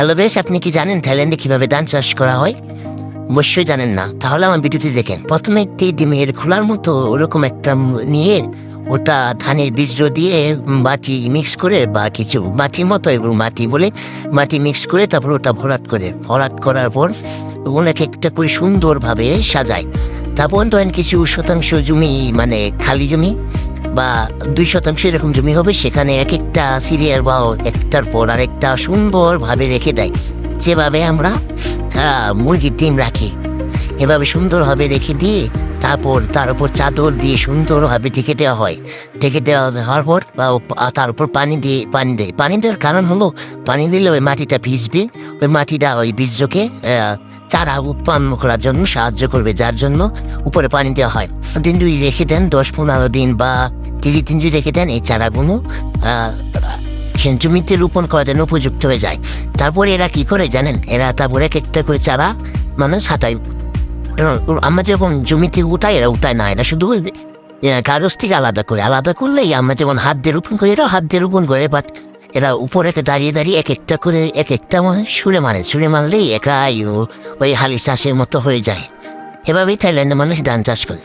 Hello বেশ, আপনি কি জানেন থাইল্যান্ডে কিভাবে ধান চাষ করা হয়? অবশ্যই জানেন না, তাহলে আমার ভিডিওটি দেখেন। প্রথমে একটি ডিমের খোলার মতো ওরকম একটা নিয়ে ওটা ধানের বীজ দিয়ে মাটি মিক্স করে বা কিছু মাটির মতো এবং মাটি বলে মাটি মিক্স করে তারপর ওটা ভরাট করার পর ওনাকে একটা করে সুন্দরভাবে সাজায়। তারপর ধরেন কিছু শতাংশ জমি মানে খালি জমি বা 2% এরকম জমি হবে, সেখানে এক একটা সিরিয়াল বা একটার পর আর একটা সুন্দরভাবে রেখে দেয়। যেভাবে আমরা মুরগির ডিম রাখি এভাবে সুন্দরভাবে রেখে দিয়ে তারপর তার উপর চাদর দিয়ে সুন্দরভাবে ঢেকে দেওয়া হয়। ঢেকে দেওয়ার পর তার উপর পানি দেয়। পানি দেওয়ার কারণ হলো পানি দিলে ওই মাটিটা ভিজবে, ওই মাটিটা ওই বীজকে চারা উৎপন্ন করার জন্য সাহায্য করবে, যার জন্য উপরে পানি দেওয়া হয়। দিন দুই রেখে দেন, 10-15 দিন বা 30 দিন যদি রেখে দেন, এই চারাগুলো জমিতে রোপণ করার জন্য উপযুক্ত হয়ে যায়। তারপরে এরা কি করে জানেন? এরা তারপরে এক একটা করে চারা মানে ছাটাই। আমরা যখন জমিতে উঠাই এরা উঠায় না, এরা শুধু কাগজ থেকে আলাদা করলেই আমরা যেমন হাত দিয়ে রোপণ করি, এরাও হাত দিয়ে রোপণ করে। বাট এরা উপরে দাঁড়িয়ে এক একটা করে এক একটা ছুঁড়ে মারলেই একাই ওই হালি চাষের মতো হয়ে যায়। এভাবেই থাইল্যান্ডের মানুষ ধান চাষ করে।